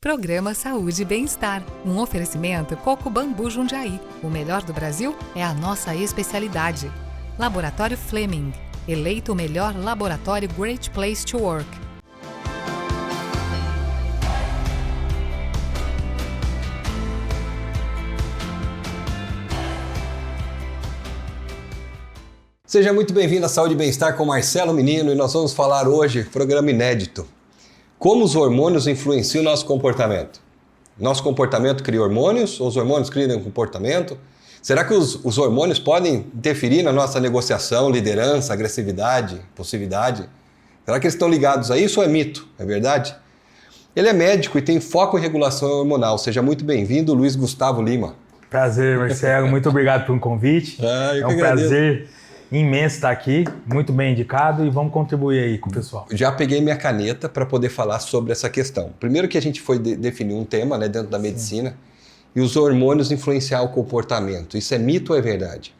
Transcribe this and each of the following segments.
Programa Saúde e Bem-Estar. Um oferecimento Coco Bambu Jundiaí. O melhor do Brasil é a nossa especialidade. Laboratório Fleming. Eleito o melhor laboratório Great Place to Work. Seja muito bem-vindo à Saúde e Bem-Estar com Marcelo Menino e nós vamos falar hoje, programa inédito, como os hormônios influenciam o nosso comportamento. Nosso comportamento cria hormônios ou os hormônios criam comportamento? Será que os hormônios podem interferir na nossa negociação, liderança, agressividade, impulsividade? Será que eles estão ligados a isso ou é mito? É verdade? Ele é médico e tem foco em regulação hormonal. Seja muito bem-vindo, Luiz Gustavo Lima. Prazer, Marcelo. Muito obrigado pelo convite. É um prazer imenso estar aqui, muito bem indicado e vamos contribuir aí com o pessoal. Já peguei minha caneta para poder falar sobre essa questão. Primeiro que a gente foi definir um tema, né, dentro da medicina, e os hormônios influenciar o comportamento. Isso é mito ou é verdade?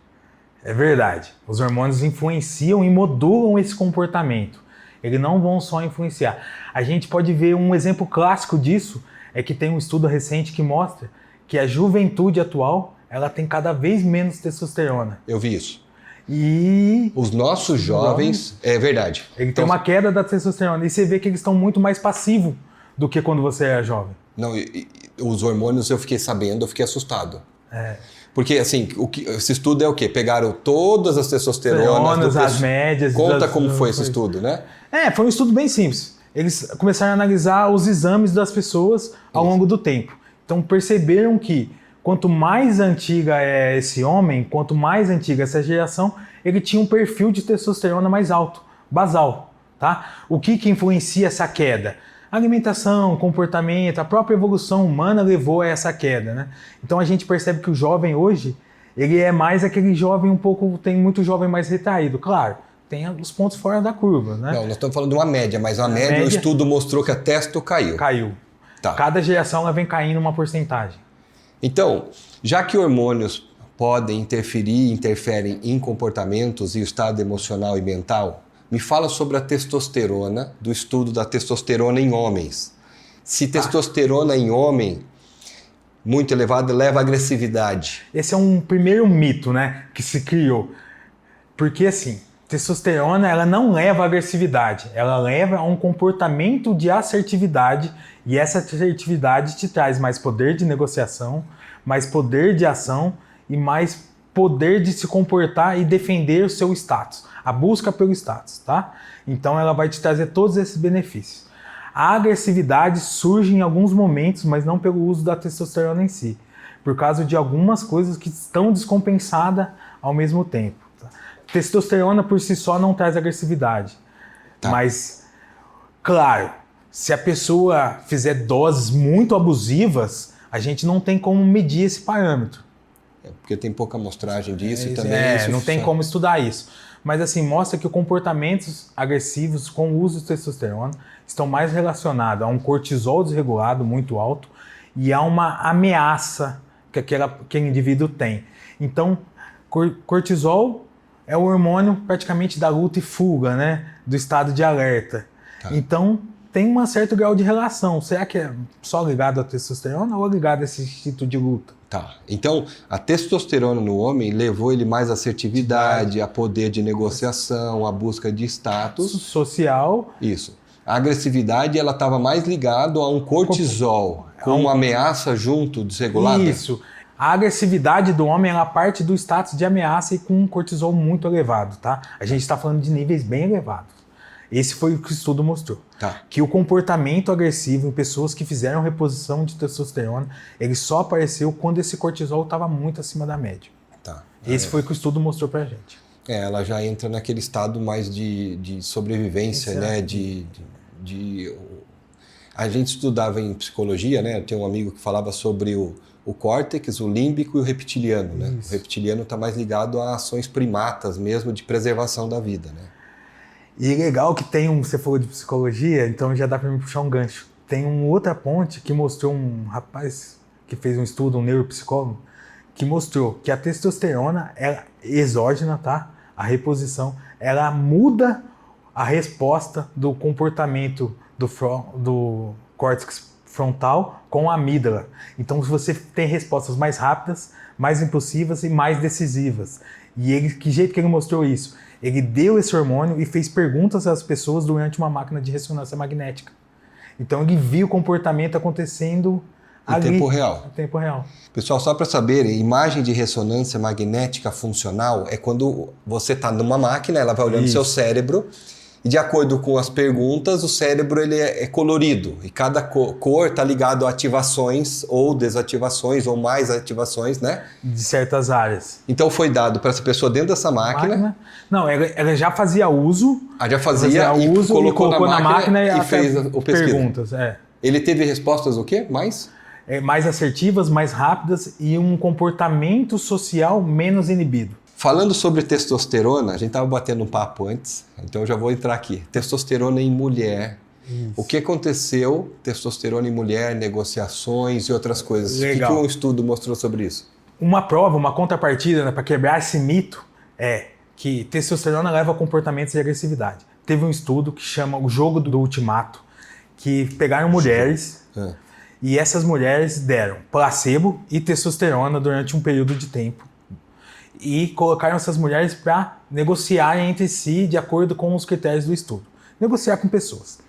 É verdade. Os hormônios influenciam e modulam esse comportamento. Eles não vão só influenciar. A gente pode ver um exemplo clássico disso, é que tem um estudo recente que mostra que a juventude atual, ela tem cada vez menos testosterona. Eu vi isso. E os nossos jovens, é verdade. Ele tem uma queda da testosterona e você vê que eles estão muito mais passivos do que quando você é jovem. Não, os hormônios eu fiquei sabendo, eu fiquei assustado. Porque assim, esse estudo é o quê? Pegaram todas as testosteronas, as médias. Conta como foi esse estudo, né? Foi um estudo bem simples. Eles começaram a analisar os exames das pessoas ao longo do tempo. Então perceberam que quanto mais antiga é esse homem, quanto mais antiga essa geração, ele tinha um perfil de testosterona mais alto, basal, tá? O que influencia essa queda? Alimentação, comportamento, a própria evolução humana levou a essa queda, né? Então a gente percebe que o jovem hoje, ele é mais aquele jovem tem muito jovem mais retraído, claro. Tem os pontos fora da curva, né? Não, nós estamos falando de uma média, mas a média, o estudo mostrou que a testo caiu. Caiu. Tá. Cada geração ela vem caindo uma porcentagem. Então, já que hormônios podem interferem em comportamentos e o estado emocional e mental, me fala sobre a testosterona, do estudo da testosterona em homens. Se testosterona em homem muito elevada leva à agressividade. Esse é um primeiro mito, né, que se criou. Porque assim, testosterona ela não leva à agressividade, ela leva a um comportamento de assertividade e essa assertividade te traz mais poder de negociação, mais poder de ação e mais poder de se comportar e defender o seu status, a busca pelo status, tá? Então ela vai te trazer todos esses benefícios. A agressividade surge em alguns momentos, mas não pelo uso da testosterona em si, por causa de algumas coisas que estão descompensadas ao mesmo tempo. Testosterona por si só não traz agressividade, mas, claro, se a pessoa fizer doses muito abusivas, a gente não tem como medir esse parâmetro. Porque tem pouca amostragem disso e também... não tem como estudar isso. Mas assim, mostra que comportamentos agressivos com o uso de testosterona estão mais relacionados a um cortisol desregulado muito alto e a uma ameaça que aquele indivíduo tem. Então, cortisol é o hormônio praticamente da luta e fuga, né? Do estado de alerta. Então, tem um certo grau de relação. Será que é só ligado à testosterona ou ligado a esse instinto de luta? Então, a testosterona no homem levou ele mais à assertividade, a poder de negociação, a busca de status. Social. Isso. A agressividade, ela estava mais ligada a um cortisol, com uma ameaça junto, desregulada. Isso. A agressividade do homem, ela parte do status de ameaça e com um cortisol muito elevado, tá? A gente está falando de níveis bem elevados. Esse foi o que o estudo mostrou. Que o comportamento agressivo em pessoas que fizeram reposição de testosterona, ele só apareceu quando esse cortisol estava muito acima da média. Esse foi o que o estudo mostrou pra gente. Ela já entra naquele estado mais de sobrevivência, né? A gente estudava em psicologia, né? Eu tenho um amigo que falava sobre o córtex, o límbico e o reptiliano, né? O reptiliano está mais ligado a ações primatas mesmo de preservação da vida, né? E legal que você falou de psicologia, então já dá para me puxar um gancho. Tem uma outra ponte que mostrou um rapaz que fez um estudo, um neuropsicólogo, que mostrou que a testosterona é exógena, tá? A reposição, ela muda a resposta do comportamento do córtex frontal com a amígdala. Então você tem respostas mais rápidas, mais impulsivas e mais decisivas. E ele, que jeito que ele mostrou isso? Ele deu esse hormônio e fez perguntas às pessoas durante uma máquina de ressonância magnética. Então ele viu o comportamento acontecendo ali, tempo real. em tempo real. Pessoal, só para saber, imagem de ressonância magnética funcional é quando você está numa máquina, ela vai olhando o seu cérebro, e de acordo com as perguntas, o cérebro ele é colorido, e cada cor está ligado a ativações ou desativações, ou mais ativações, né? De certas áreas. Então foi dado para essa pessoa dentro dessa máquina. Não, ela já fazia uso. Já fazia uso, colocou na máquina e fez o pesquisa. Perguntas, Ele teve respostas o quê? Mais assertivas, mais rápidas e um comportamento social menos inibido. Falando sobre testosterona, a gente estava batendo um papo antes, então eu já vou entrar aqui. Testosterona em mulher. Isso. O que aconteceu? Testosterona em mulher, negociações e outras coisas. Legal. O que um estudo mostrou sobre isso? Uma prova, uma contrapartida, né, para quebrar esse mito é que testosterona leva a comportamentos de agressividade. Teve um estudo que chama o jogo do ultimato, que pegaram mulheres e essas mulheres deram placebo e testosterona durante um período de tempo. E colocaram essas mulheres para negociarem entre si de acordo com os critérios do estudo. Negociar com pessoas.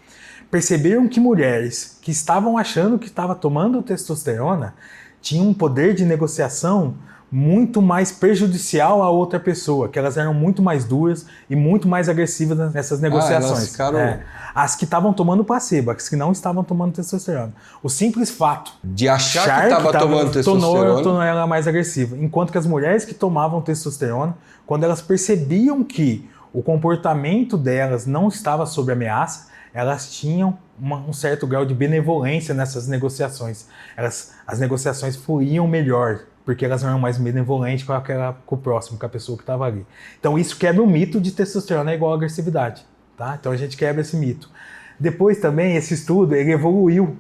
Perceberam que mulheres que estavam achando que estava tomando testosterona tinham um poder de negociação muito mais prejudicial à outra pessoa, que elas eram muito mais duras e muito mais agressivas nessas negociações. Elas ficaram... As que estavam tomando placebo, as que não estavam tomando testosterona. O simples fato de achar que estava tomando testosterona tornou ela mais agressiva. Enquanto que as mulheres que tomavam testosterona, quando elas percebiam que o comportamento delas não estava sob ameaça, elas tinham um certo grau de benevolência nessas negociações. As negociações fluíam melhor, porque elas eram mais benevolentes com o próximo, com a pessoa que estava ali. Então isso quebra o mito de testosterona é igual a agressividade. Tá? Então a gente quebra esse mito. Depois também, esse estudo, ele evoluiu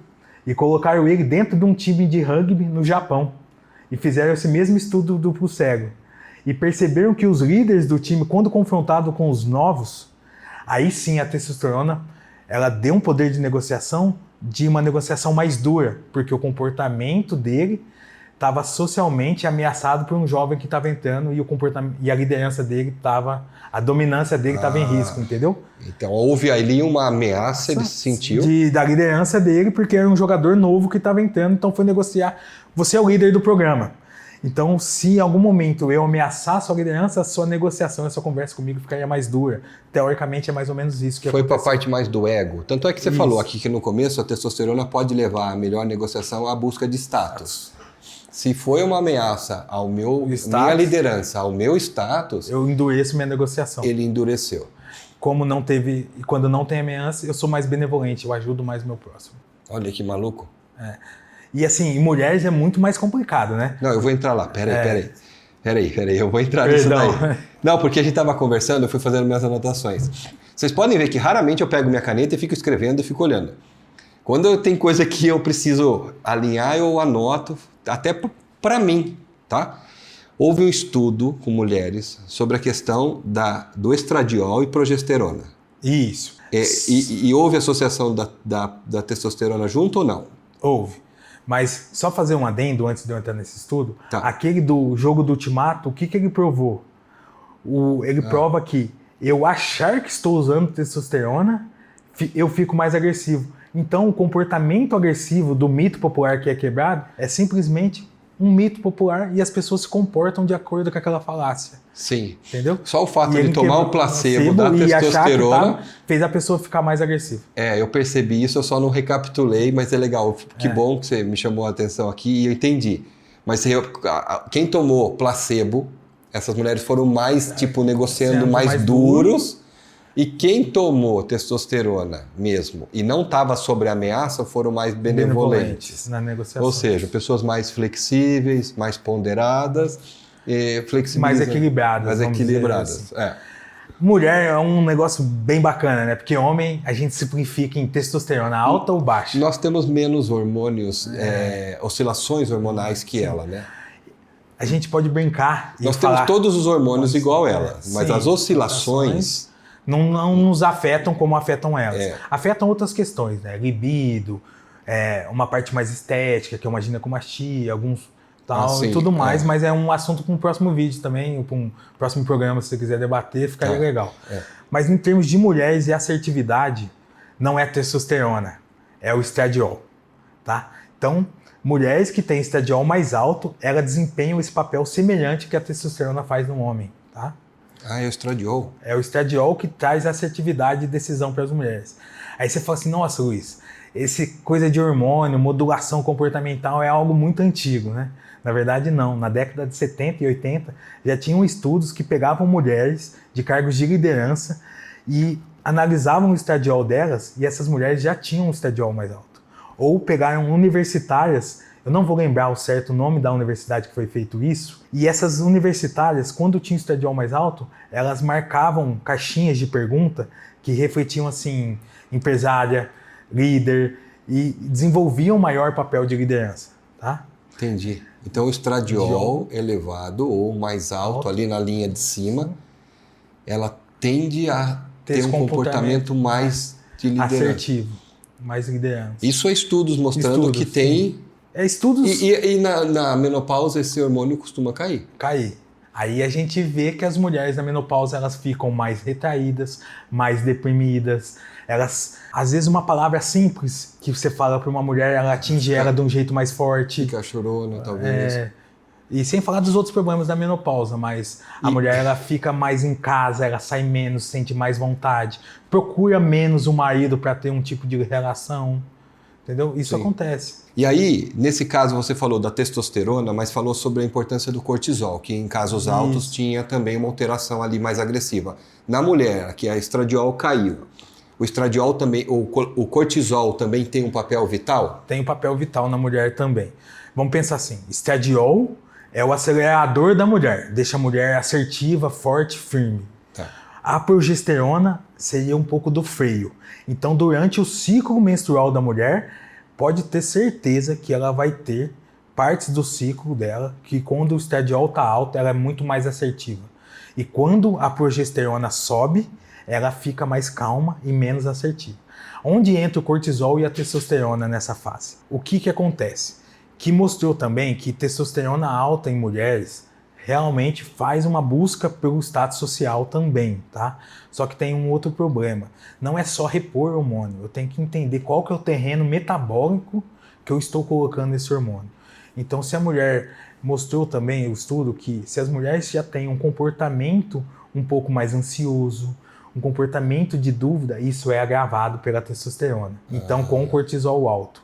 e colocaram ele dentro de um time de rugby no Japão. E fizeram esse mesmo estudo duplo cego. E perceberam que os líderes do time, quando confrontado com os novos, aí sim a testosterona, ela deu um poder de negociação, de uma negociação mais dura, porque o comportamento dele estava socialmente ameaçado por um jovem que estava entrando e o comportamento e a liderança dele estava, a dominância dele estava em risco, entendeu? Então houve ali uma ameaça, ele sentiu da liderança dele, porque era um jogador novo que estava entrando, então foi negociar. Você é o líder do programa. Então, se em algum momento eu ameaçar a sua liderança, a sua negociação, a sua conversa comigo ficaria mais dura. Teoricamente é mais ou menos isso que foi aconteceu. para a parte mais do ego. Tanto é que você falou aqui que no começo a testosterona pode levar a melhor negociação à busca de status. Se foi uma ameaça ao minha liderança, ao meu status, eu endureço minha negociação. Ele endureceu. Como não teve, quando não tem ameaça, eu sou mais benevolente, eu ajudo mais o meu próximo. Olha que maluco. E assim, em mulheres é muito mais complicado, né? Não, eu vou entrar lá. Peraí, eu vou entrar nisso daí. Não, porque a gente estava conversando, eu fui fazendo minhas anotações. Vocês podem ver que raramente eu pego minha caneta e fico escrevendo e fico olhando. Quando tem coisa que eu preciso alinhar, eu anoto, até para mim, tá? Houve um estudo com mulheres sobre a questão do estradiol e progesterona. Isso. E houve associação da testosterona junto ou não? Houve. Mas só fazer um adendo antes de eu entrar nesse estudo. Tá. Aquele do jogo do ultimato, o que ele provou? Ele prova que eu achar que estou usando testosterona, eu fico mais agressivo. Então, o comportamento agressivo do mito popular que é quebrado é simplesmente um mito popular e as pessoas se comportam de acordo com aquela falácia. Sim. Entendeu? Só o fato de tomar um placebo da testosterona fez a pessoa ficar mais agressiva. Eu percebi isso, eu só não recapitulei, mas é legal. Que bom que você me chamou a atenção aqui e eu entendi. Mas quem tomou placebo, essas mulheres foram mais, negociando mais duros. E quem tomou testosterona mesmo e não estava sob ameaça foram mais benevolentes na negociação. Ou seja, pessoas mais flexíveis, mais ponderadas, mais equilibradas. Mais equilibradas. Assim. Mulher é um negócio bem bacana, né? Porque homem a gente simplifica em testosterona alta ou baixa. Nós temos menos hormônios, oscilações hormonais que ela, né? A gente pode brincar e Nós temos todos os hormônios igual ela, mas as oscilações não nos afetam como afetam elas. Afetam outras questões, né? Libido, uma parte mais estética, que é uma ginecomastia, alguns tal sim, e tudo mais, mas é um assunto para um próximo vídeo também, para um próximo programa, se você quiser debater, ficaria legal. Mas em termos de mulheres e assertividade, não é testosterona, é o estradiol, tá? Então, mulheres que têm estradiol mais alto, elas desempenham esse papel semelhante que a testosterona faz no homem, tá? Ah, é o estradiol. É o estradiol que traz assertividade e decisão para as mulheres. Aí você fala assim, nossa, Luiz, esse coisa de hormônio, modulação comportamental é algo muito antigo, né? Na verdade, não. Na década de 70 e 80, já tinham estudos que pegavam mulheres de cargos de liderança e analisavam o estradiol delas, e essas mulheres já tinham um estradiol mais alto. Ou pegaram universitárias, eu não vou lembrar o certo nome da universidade que foi feito isso, e essas universitárias, quando tinham estradiol mais alto, elas marcavam caixinhas de pergunta que refletiam assim, empresária, líder, e desenvolviam maior papel de liderança, tá? Entendi. Então o estradiol elevado ou mais alto ali na linha de cima, ela tende a ter um comportamento mais de liderança. Assertivo, mais liderança. Isso é estudos mostrando que tem... Sim. É estudos... E na menopausa esse hormônio costuma cair? Cair. Aí a gente vê que as mulheres na menopausa, elas ficam mais retraídas, mais deprimidas. Elas, às vezes uma palavra simples que você fala para uma mulher, ela atinge ela de um jeito mais forte. Fica chorona, talvez. E sem falar dos outros problemas da menopausa, mas a mulher ela fica mais em casa, ela sai menos, sente mais vontade, procura menos o marido para ter um tipo de relação, entendeu? Isso acontece. E aí, nesse caso você falou da testosterona, mas falou sobre a importância do cortisol, que em casos altos tinha também uma alteração ali mais agressiva. Na mulher, que a estradiol caiu, o estradiol também, o cortisol também tem um papel vital? Tem um papel vital na mulher também. Vamos pensar assim, estradiol é o acelerador da mulher, deixa a mulher assertiva, forte, firme. Tá. A progesterona seria um pouco do freio. Então, durante o ciclo menstrual da mulher, pode ter certeza que ela vai ter partes do ciclo dela, que quando o estradiol está alto, ela é muito mais assertiva. E quando a progesterona sobe, ela fica mais calma e menos assertiva. Onde entra o cortisol e a testosterona nessa fase? O que acontece? Que mostrou também que testosterona alta em mulheres realmente faz uma busca pelo status social também, tá? Só que tem um outro problema. Não é só repor hormônio, eu tenho que entender qual que é o terreno metabólico que eu estou colocando esse hormônio. Então, se a mulher mostrou também o estudo que se as mulheres já têm um comportamento um pouco mais ansioso, um comportamento de dúvida, isso é agravado pela testosterona. Então, com o cortisol alto,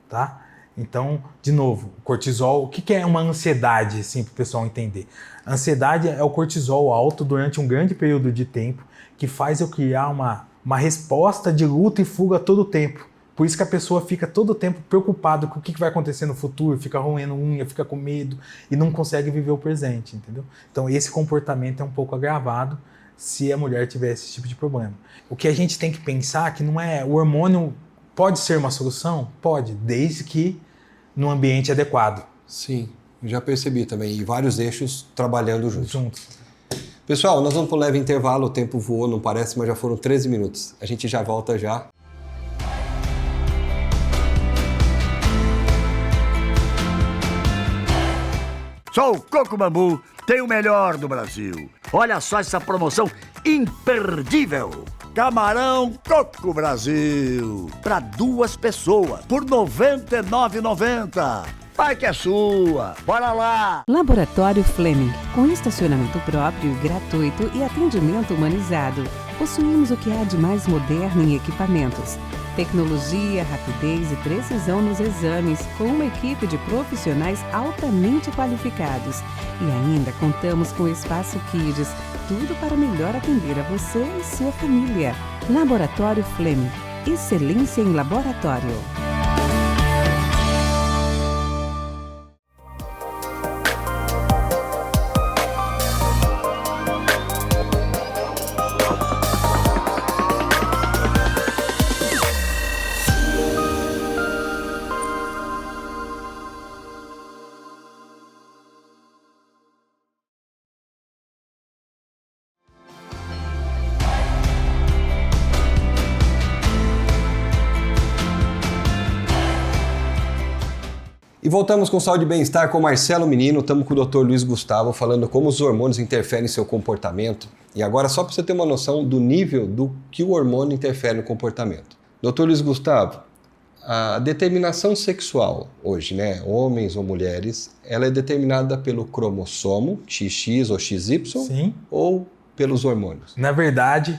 tá? Então, de novo, o cortisol, o que é uma ansiedade, assim, para o pessoal entender? A ansiedade é o cortisol alto durante um grande período de tempo que faz eu criar uma resposta de luta e fuga todo o tempo. Por isso que a pessoa fica todo o tempo preocupada com o que vai acontecer no futuro, fica roendo unha, fica com medo e não consegue viver o presente, entendeu? Então, esse comportamento é um pouco agravado se a mulher tiver esse tipo de problema. O que a gente tem que pensar que não é... O hormônio pode ser uma solução? Pode, desde que no ambiente adequado. Sim, já percebi também. E vários eixos trabalhando juntos. Pessoal, nós vamos para um leve intervalo. O tempo voou, não parece, mas já foram 13 minutos. A gente já volta já. Sou o Coco Bambu, tenho o melhor do Brasil. Olha só essa promoção imperdível. Camarão Coco Brasil, para 2 pessoas, por R$ 99,90. Vai que é sua, bora lá! Laboratório Fleming, com estacionamento próprio e gratuito e atendimento humanizado. Possuímos o que há de mais moderno em equipamentos. Tecnologia, rapidez e precisão nos exames, com uma equipe de profissionais altamente qualificados. E ainda contamos com espaço Kids, tudo para melhor atender a você e sua família. Laboratório Fleming, excelência em laboratório. E voltamos com Saúde e Bem-Estar com Marcelo Menino, estamos com o Dr. Luiz Gustavo falando como os hormônios interferem em seu comportamento. E agora só para você ter uma noção do nível do que o hormônio interfere no comportamento. Dr. Luiz Gustavo, a determinação sexual hoje, né, homens ou mulheres, ela é determinada pelo cromossomo, XX ou XY, Sim. ou pelos hormônios? Na verdade,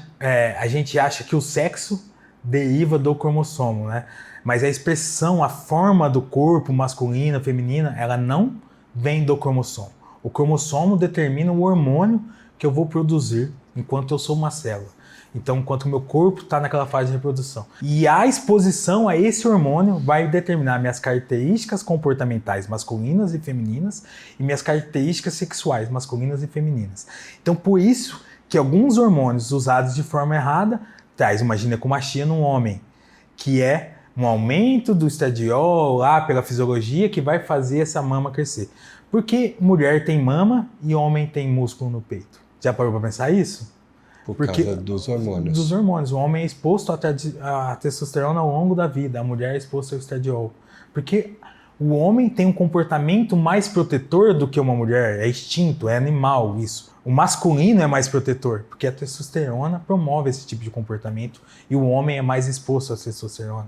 a gente acha que o sexo deriva do cromossomo, né? Mas a expressão, a forma do corpo masculina, feminina, ela não vem do cromossomo. O cromossomo determina o hormônio que eu vou produzir enquanto eu sou uma célula. Então, enquanto o meu corpo está naquela fase de reprodução. E a exposição a esse hormônio vai determinar minhas características comportamentais masculinas e femininas e minhas características sexuais masculinas e femininas. Então, por isso que alguns hormônios usados de forma errada traz uma ginecomastia no homem, que é um aumento do estradiol lá pela fisiologia que vai fazer essa mama crescer. Porque mulher tem mama e homem tem músculo no peito. Já parou para pensar isso? Por causa dos hormônios. Dos hormônios. O homem é exposto à testosterona ao longo da vida, a mulher é exposta ao estradiol. Porque o homem tem um comportamento mais protetor do que uma mulher, é instinto, é animal isso. O masculino é mais protetor, porque a testosterona promove esse tipo de comportamento e o homem é mais exposto à testosterona.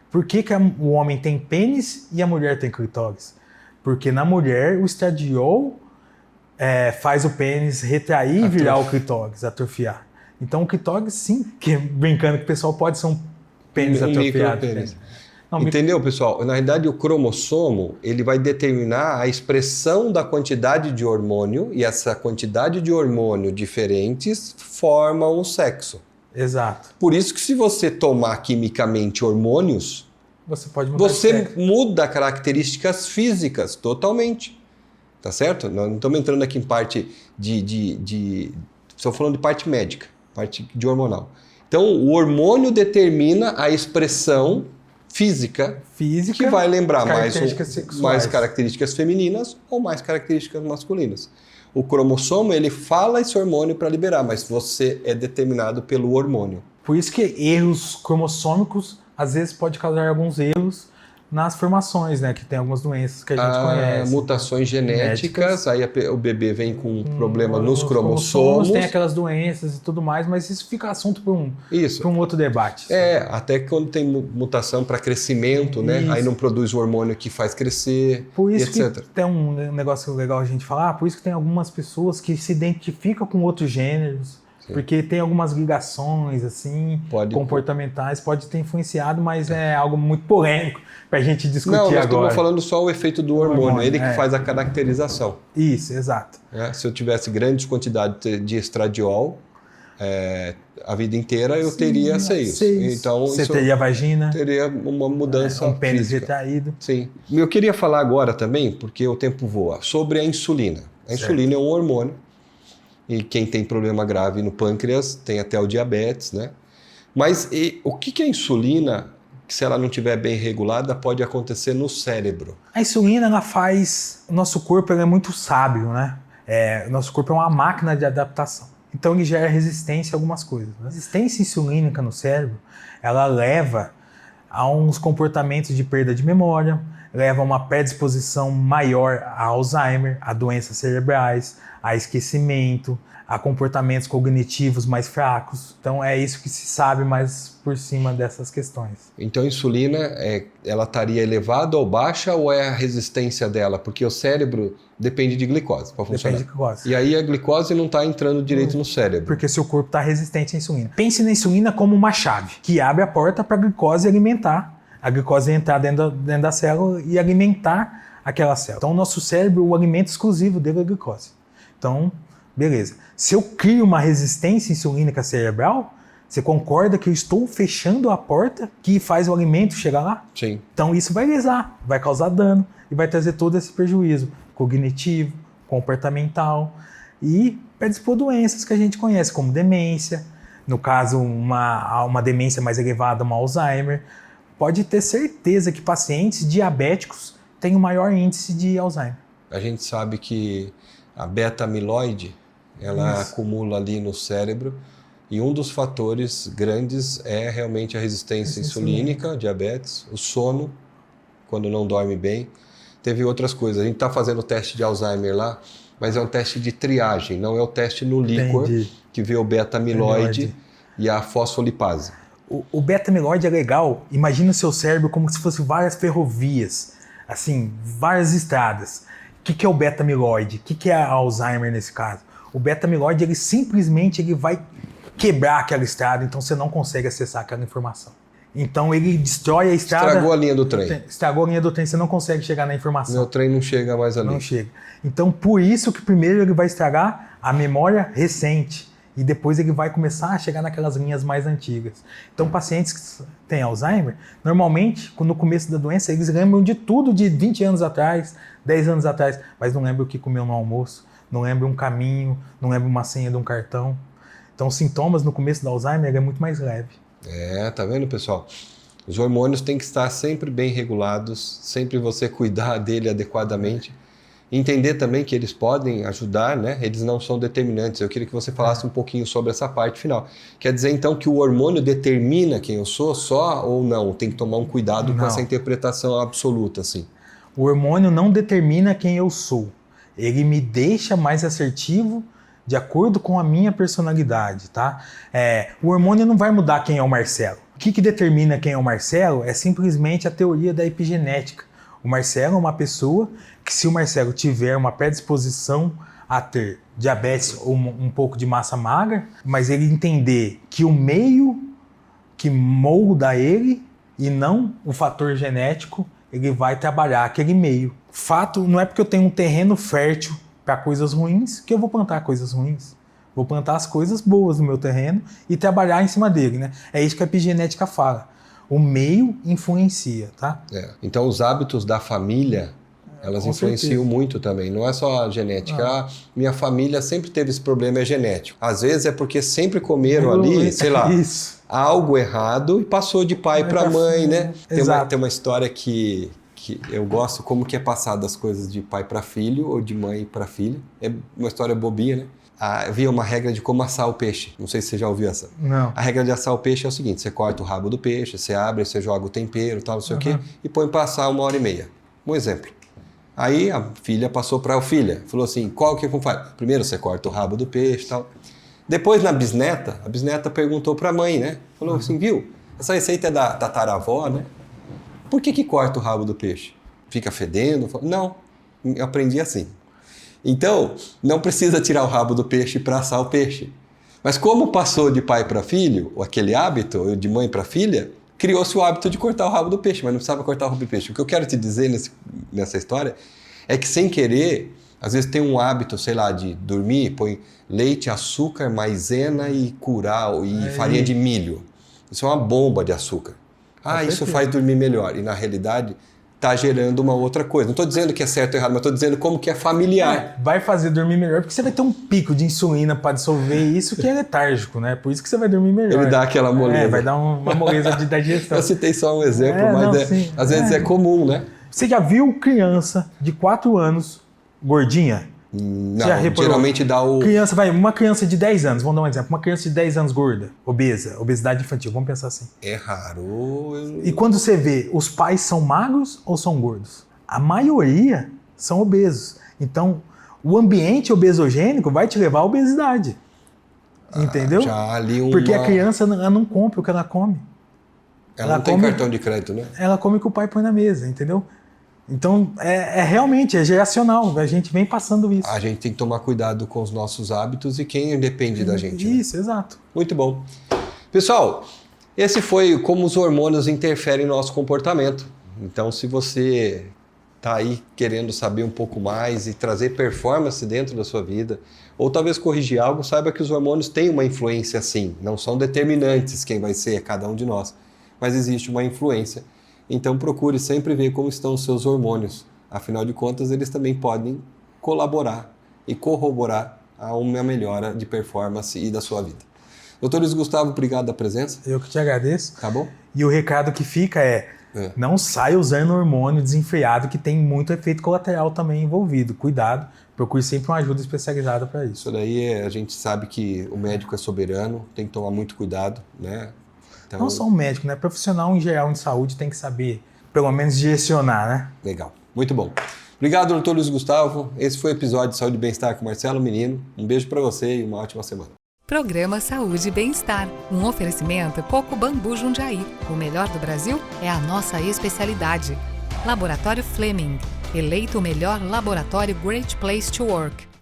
Por que o homem tem pênis e a mulher tem clitóris? Porque na mulher o estradiol faz o pênis retrair e virar o clitóris, atrofiar. Então o clitóris, sim, que brincando que o pessoal pode ser um pênis atrofiado. Não, entendeu, pessoal? Na realidade, o cromossomo ele vai determinar a expressão da quantidade de hormônio e essa quantidade de hormônio diferentes formam o sexo. Exato. Por isso que se você tomar quimicamente hormônios, você pode mudar você muda características físicas totalmente. Tá certo? Nós não estamos entrando aqui em parte estou falando de parte médica, parte de hormonal. Então, o hormônio determina a expressão física que vai lembrar mais características femininas ou mais características masculinas. O cromossomo, ele fala esse hormônio para liberar, mas você é determinado pelo hormônio. Por isso que erros cromossômicos, às vezes, pode causar alguns erros nas formações, né? Que tem algumas doenças que a gente conhece. Mutações genéticas, aí o bebê vem com um problema nos cromossomos. Tem aquelas doenças e tudo mais, mas isso fica assunto para um outro debate. Até quando tem mutação para crescimento, né? Aí não produz o hormônio que faz crescer, por isso etc. Que tem um negócio legal a gente falar, por isso que tem algumas pessoas que se identificam com outros gêneros, porque tem algumas ligações assim, comportamentais, pode ter influenciado, mas é algo muito polêmico para a gente discutir agora. Não, nós estamos falando só o efeito do hormônio, ele que faz a caracterização. Isso, exato. Se eu tivesse grandes quantidades de estradiol a vida inteira, eu teria seios. Então, você teria vagina. Teria uma mudança um pênis física. retraído. Sim. Eu queria falar agora também, porque o tempo voa, sobre a insulina. A insulina é um hormônio. E quem tem problema grave no pâncreas tem até o diabetes, né? Mas o que a insulina, se ela não estiver bem regulada, pode acontecer no cérebro? A insulina, ela faz... O nosso corpo é muito sábio, né? O nosso corpo é uma máquina de adaptação. Então ele gera resistência a algumas coisas. A resistência insulínica no cérebro, ela leva a uns comportamentos de perda de memória, leva a uma predisposição maior a Alzheimer, a doenças cerebrais, a esquecimento, a comportamentos cognitivos mais fracos. Então é isso que se sabe mais por cima dessas questões. Então a insulina, ela estaria elevada ou baixa, ou é a resistência dela? Porque o cérebro depende de glicose para funcionar. Depende de glicose. E aí a glicose não está entrando direito no cérebro. Porque seu corpo está resistente à insulina. Pense na insulina como uma chave que abre a porta para a glicose alimentar. A glicose entrar dentro da célula e alimentar aquela célula. Então o nosso cérebro, o alimento exclusivo dele é a glicose. Então, beleza. Se eu crio uma resistência insulínica cerebral, você concorda que eu estou fechando a porta que faz o alimento chegar lá? Sim. Então isso vai lesar, vai causar dano e vai trazer todo esse prejuízo cognitivo, comportamental e predispor doenças que a gente conhece, como demência, no caso uma demência mais elevada, uma Alzheimer. Pode ter certeza que pacientes diabéticos têm o maior índice de Alzheimer. A gente sabe que a beta-amiloide, ela acumula ali no cérebro, e um dos fatores grandes é realmente a resistência insulínica, diabetes, o sono, quando não dorme bem. teve outras coisas. A gente está fazendo o teste de Alzheimer lá, mas é um teste de triagem, não é o teste no líquor, que vê o beta-amiloide e a fosfolipase. O beta-amiloide é legal, imagina o seu cérebro como se fosse várias ferrovias, assim, várias estradas. O que é o beta-amiloide? O que é Alzheimer nesse caso? O beta-amiloide, ele simplesmente vai quebrar aquela estrada, então você não consegue acessar aquela informação. Então ele destrói a estrada... Estragou a linha do trem. Estragou a linha do trem, você não consegue chegar na informação. Meu trem não chega mais ali. Não chega. Então por isso que primeiro ele vai estragar a memória recente e depois ele vai começar a chegar naquelas linhas mais antigas. Então pacientes que têm Alzheimer, normalmente, no começo da doença, eles lembram de tudo de 20 anos atrás, 10 anos atrás, mas não lembram o que comeu no almoço, não lembram um caminho, não lembram uma senha de um cartão. Então os sintomas no começo do Alzheimer é muito mais leve. Tá vendo, pessoal? Os hormônios têm que estar sempre bem regulados, sempre você cuidar dele adequadamente. Entender também que eles podem ajudar, né? Eles não são determinantes. Eu queria que você falasse um pouquinho sobre essa parte final. Quer dizer, então, que o hormônio determina quem eu sou só ou não? Tem que tomar um cuidado com essa interpretação absoluta, assim. O hormônio não determina quem eu sou. Ele me deixa mais assertivo de acordo com a minha personalidade, tá? O hormônio não vai mudar quem é o Marcelo. O que determina quem é o Marcelo é simplesmente a teoria da epigenética. O Marcelo é uma pessoa que, se o Marcelo tiver uma predisposição a ter diabetes ou um pouco de massa magra, mas ele entender que o meio que molda ele e não o fator genético, ele vai trabalhar aquele meio. Fato, não é porque eu tenho um terreno fértil para coisas ruins que eu vou plantar coisas ruins. Vou plantar as coisas boas no meu terreno e trabalhar em cima dele, né? É isso que a epigenética fala. O meio influencia, tá? Então os hábitos da família, elas influenciam muito também. Não é só a genética. Minha família sempre teve esse problema, é genético. Às vezes é porque sempre comeram ali, sei lá, algo errado e passou de pai para mãe, né? Tem uma história que eu gosto, como que é passado as coisas de pai para filho ou de mãe para filha. É uma história bobinha, né? Havia uma regra de como assar o peixe. Não sei se você já ouviu essa. Não. A regra de assar o peixe é o seguinte: você corta o rabo do peixe, você abre, você joga o tempero, tal, não sei o quê, e põe para assar 1h30. Um exemplo. Aí a filha passou para a filha, falou assim: qual que faz? Primeiro você corta o rabo do peixe, tal. Depois na bisneta, a bisneta perguntou para a mãe, né? Falou assim: viu? Essa receita é da tataravó, né? Por que corta o rabo do peixe? Fica fedendo? Não, eu aprendi assim. Então, não precisa tirar o rabo do peixe para assar o peixe. Mas como passou de pai para filho, aquele hábito, de mãe para filha, criou-se o hábito de cortar o rabo do peixe, mas não precisava cortar o rabo do peixe. O que eu quero te dizer nessa história é que, sem querer, às vezes tem um hábito, sei lá, de dormir, põe leite, açúcar, maisena e curau e farinha de milho. Isso é uma bomba de açúcar. Isso faz dormir melhor. E, na realidade, está gerando uma outra coisa. Não estou dizendo que é certo ou errado, mas estou dizendo como que é familiar. Vai fazer dormir melhor, porque você vai ter um pico de insulina para dissolver isso, que é letárgico, né? Por isso que você vai dormir melhor. Ele dá aquela moleza. Vai dar uma moleza de digestão. Eu citei só um exemplo, mas às vezes é comum, né? Você já viu criança de 4 anos gordinha? Não, geralmente dá o... Uma criança de 10 anos, vamos dar um exemplo. Uma criança de 10 anos gorda, obesa, obesidade infantil, vamos pensar assim. É raro. E quando você vê, os pais são magros ou são gordos? A maioria são obesos. Então, o ambiente obesogênico vai te levar à obesidade. Entendeu? Já ali Porque a criança ela não compra o que ela come. Ela não tem cartão de crédito, né? Ela come o que o pai põe na mesa, entendeu? Então, realmente, é geracional. A gente vem passando isso. A gente tem que tomar cuidado com os nossos hábitos e quem depende da gente. Isso, né? Exato. Muito bom. Pessoal, esse foi como os hormônios interferem no nosso comportamento. Então, se você está aí querendo saber um pouco mais e trazer performance dentro da sua vida, ou talvez corrigir algo, saiba que os hormônios têm uma influência sim. Não são determinantes quem vai ser cada um de nós, mas existe uma influência. Então procure sempre ver como estão os seus hormônios. Afinal de contas, eles também podem colaborar e corroborar a uma melhora de performance e da sua vida. Doutor Luiz Gustavo, obrigado pela presença. Eu que te agradeço. Tá bom? E o recado que fica não saia usando hormônio desenfreado, que tem muito efeito colateral também envolvido. Cuidado, procure sempre uma ajuda especializada para isso. Isso daí a gente sabe que o médico é soberano, tem que tomar muito cuidado, né? Então, não só um médico, né? Profissional em geral em saúde tem que saber, pelo menos, direcionar, né? Legal. Muito bom. Obrigado, doutor Luiz Gustavo. Esse foi o episódio de Saúde e Bem-Estar com Marcelo Menino. Um beijo para você e uma ótima semana. Programa Saúde e Bem-Estar. Um oferecimento Coco Bambu Jundiaí. O melhor do Brasil é a nossa especialidade. Laboratório Fleming. Eleito o melhor laboratório Great Place to Work.